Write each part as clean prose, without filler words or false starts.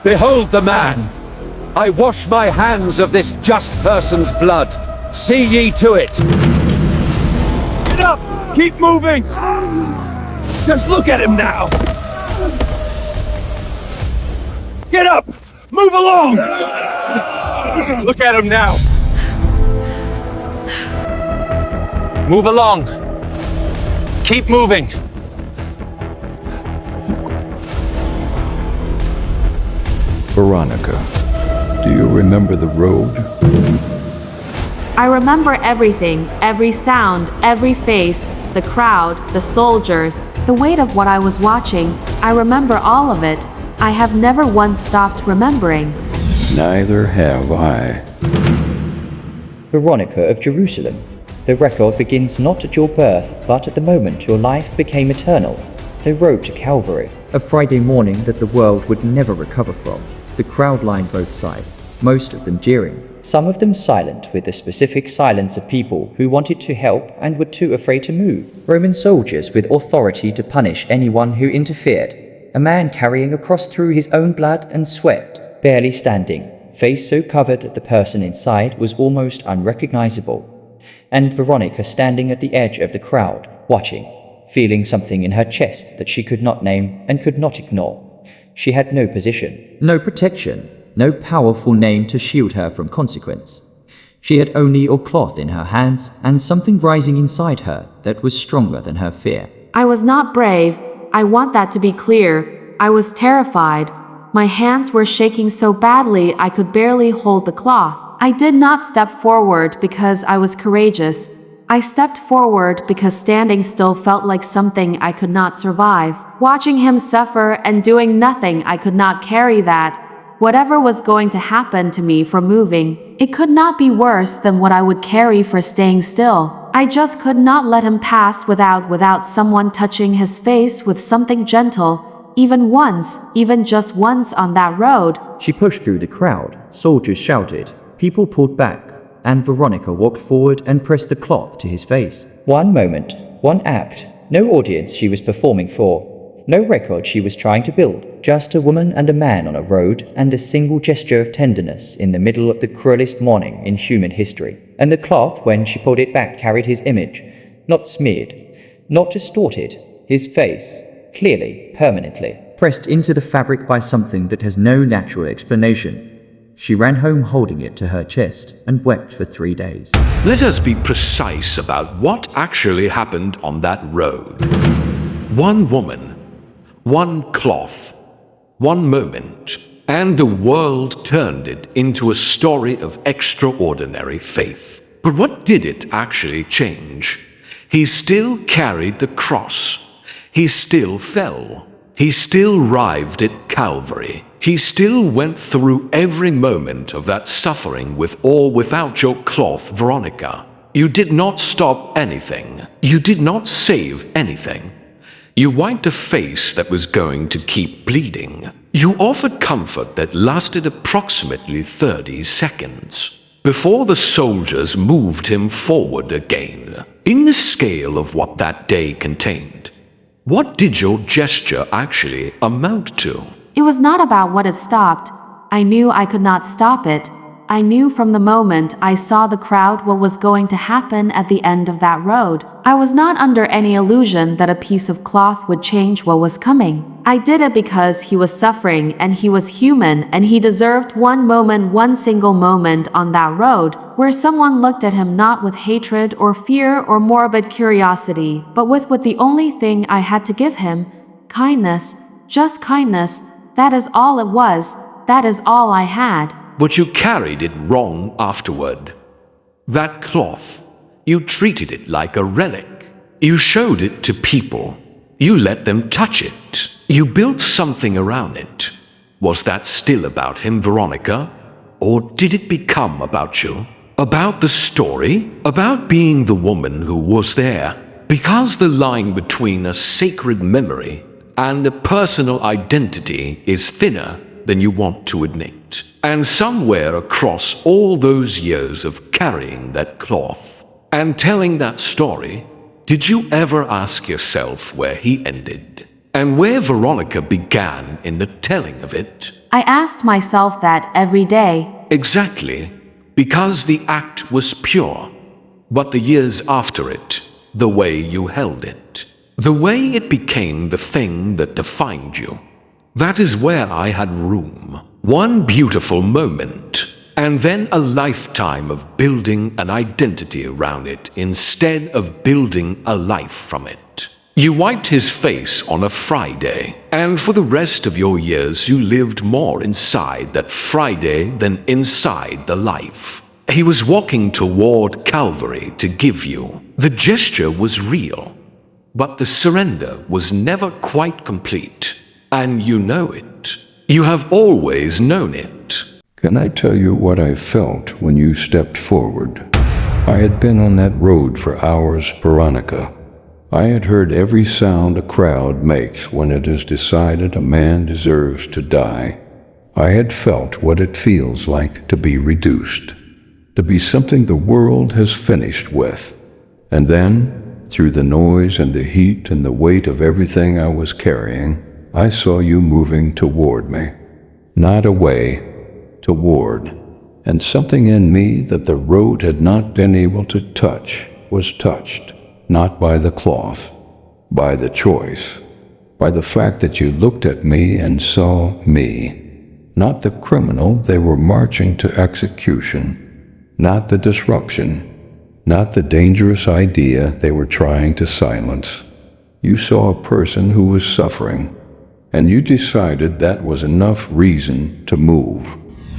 Behold the man! I wash my hands of this just person's blood. See ye to it! Get up! Keep moving! Just look at him now! Get up! Move along! Look at him now! Move along! Keep moving! Veronica, do you remember the road? I remember everything, every sound, every face, the crowd, the soldiers, the weight of what I was watching. I remember all of it. I have never once stopped remembering. Neither have I. Veronica of Jerusalem, the record begins not at your birth, but at the moment your life became eternal. The road to Calvary. A Friday morning that the world would never recover from. The crowd lined both sides, most of them jeering. Some of them silent, with the specific silence of people who wanted to help and were too afraid to move. Roman soldiers with authority to punish anyone who interfered. A man carrying a cross through his own blood and sweat, barely standing, face so covered that the person inside was almost unrecognizable. And Veronica standing at the edge of the crowd, watching, feeling something in her chest that she could not name and could not ignore. She had no position, no protection, no powerful name to shield her from consequence. She had only a cloth in her hands and something rising inside her that was stronger than her fear. I was not brave. I want that to be clear. I was terrified. My hands were shaking so badly I could barely hold the cloth. I did not step forward because I was courageous. I stepped forward because standing still felt like something I could not survive. Watching him suffer and doing nothing, I could not carry that. Whatever was going to happen to me for moving, it could not be worse than what I would carry for staying still. I just could not let him pass without someone touching his face with something gentle, even once, even just once on that road. She pushed through the crowd, soldiers shouted, people pulled back, and Veronica walked forward and pressed the cloth to his face. One moment, one act, no audience she was performing for. No record she was trying to build, just a woman and a man on a road and a single gesture of tenderness in the middle of the cruelest morning in human history. And the cloth, when she pulled it back, carried his image, not smeared, not distorted, his face, clearly, permanently, pressed into the fabric by something that has no natural explanation. She ran home holding it to her chest and wept for 3 days. Let us be precise about what actually happened on that road. One woman, one cloth, one moment, and the world turned it into a story of extraordinary faith. But what did it actually change? He still carried the cross. He still fell. He still writhed at Calvary. He still went through every moment of that suffering with or without your cloth, Veronica. You did not stop anything. You did not save anything. You wiped a face that was going to keep bleeding. You offered comfort that lasted approximately 30 seconds before the soldiers moved him forward again. In the scale of what that day contained, what did your gesture actually amount to? It was not about what it stopped. I knew I could not stop it. I knew from the moment I saw the crowd what was going to happen at the end of that road. I was not under any illusion that a piece of cloth would change what was coming. I did it because he was suffering and he was human and he deserved one moment, one single moment on that road where someone looked at him not with hatred or fear or morbid curiosity, but with the only thing I had to give him, kindness, just kindness. That is all it was. That is all I had. But you carried it wrong afterward. That cloth, you treated it like a relic. You showed it to people. You let them touch it. You built something around it. Was that still about him, Veronica? Or did it become about you? About the story? About being the woman who was there? Because the line between a sacred memory and a personal identity is thinner than you want to admit. And somewhere across all those years of carrying that cloth and telling that story, did you ever ask yourself where he ended and where Veronica began in the telling of it? I asked myself that every day. Exactly, because the act was pure, but the years after it, the way you held it, the way it became the thing that defined you, that is where I had room. One beautiful moment, and then a lifetime of building an identity around it instead of building a life from it. You wiped his face on a Friday, and for the rest of your years you lived more inside that Friday than inside the life he was walking toward Calvary to give you. The gesture was real, but the surrender was never quite complete, and you know it. You have always known it. Can I tell you what I felt when you stepped forward? I had been on that road for hours, Veronica. I had heard every sound a crowd makes when it has decided a man deserves to die. I had felt what it feels like to be reduced, to be something the world has finished with. And then, through the noise and the heat and the weight of everything I was carrying, I saw you moving toward me. Not away, toward. And something in me that the road had not been able to touch was touched. Not by the cloth, by the choice, by the fact that you looked at me and saw me. Not the criminal they were marching to execution, not the disruption, not the dangerous idea they were trying to silence. You saw a person who was suffering, and you decided that was enough reason to move.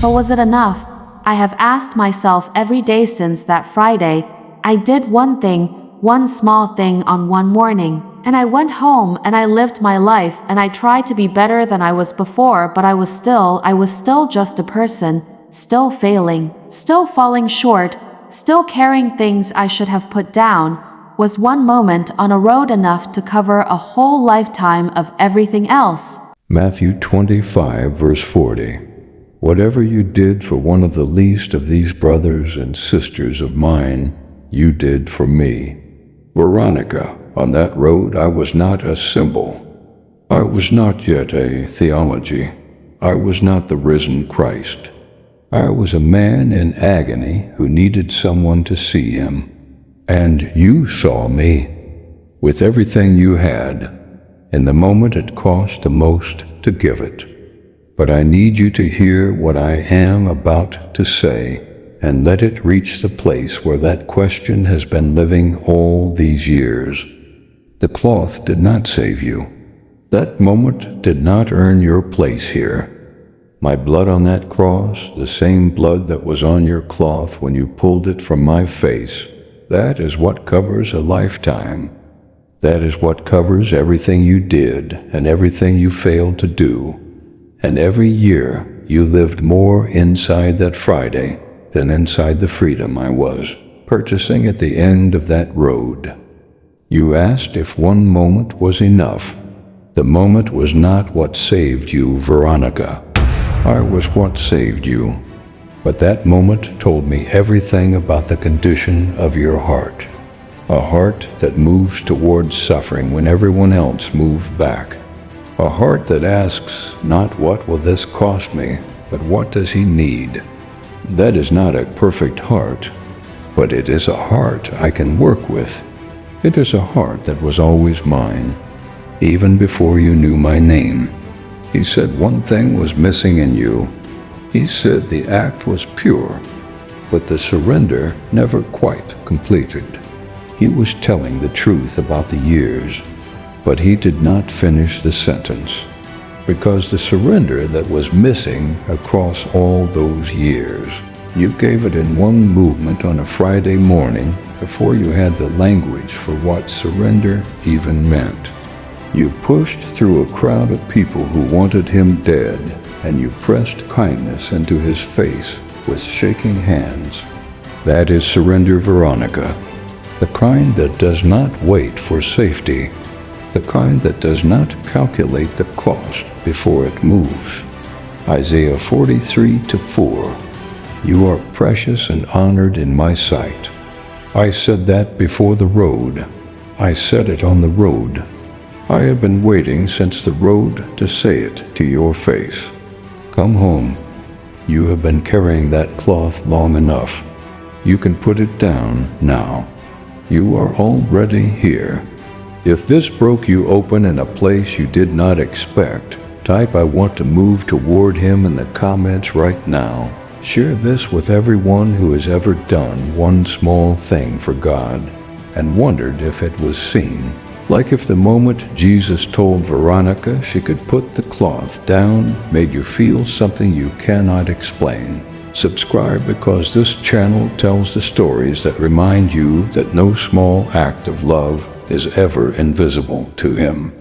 But was it enough? I have asked myself every day since that Friday. I did one thing, one small thing on one morning, and I went home and I lived my life and I tried to be better than I was before, but I was still just a person, still failing, still falling short, still carrying things I should have put down. Was one moment on a road enough to cover a whole lifetime of everything else? Matthew 25, verse 40. Whatever you did for one of the least of these brothers and sisters of mine, you did for me. Veronica, on that road I was not a symbol. I was not yet a theology. I was not the risen Christ. I was a man in agony who needed someone to see him. And you saw me, with everything you had, in the moment it cost the most to give it. But I need you to hear what I am about to say, and let it reach the place where that question has been living all these years. The cloth did not save you. That moment did not earn your place here. My blood on that cross, the same blood that was on your cloth when you pulled it from my face, that is what covers a lifetime. That is what covers everything you did and everything you failed to do. And every year you lived more inside that Friday than inside the freedom I was purchasing at the end of that road. You asked if one moment was enough. The moment was not what saved you, Veronica. I was what saved you. But that moment told me everything about the condition of your heart. A heart that moves towards suffering when everyone else moved back. A heart that asks not what will this cost me, but what does he need? That is not a perfect heart, but it is a heart I can work with. It is a heart that was always mine, even before you knew my name. He said one thing was missing in you. He said the act was pure, but the surrender never quite completed. He was telling the truth about the years, but he did not finish the sentence. Because the surrender that was missing across all those years, you gave it in one movement on a Friday morning before you had the language for what surrender even meant. You pushed through a crowd of people who wanted him dead, and you pressed kindness into his face with shaking hands. That is surrender, Veronica. The kind that does not wait for safety. The kind that does not calculate the cost before it moves. Isaiah 43:4. You are precious and honored in my sight. I said that before the road. I said it on the road. I have been waiting since the road to say it to your face. Come home. You have been carrying that cloth long enough. You can put it down now. You are already here. If this broke you open in a place you did not expect, type "I want to move toward him" in the comments right now. Share this with everyone who has ever done one small thing for God and wondered if it was seen. Like if the moment Jesus told Veronica she could put the cloth down made you feel something you cannot explain. Subscribe because this channel tells the stories that remind you that no small act of love is ever invisible to Him.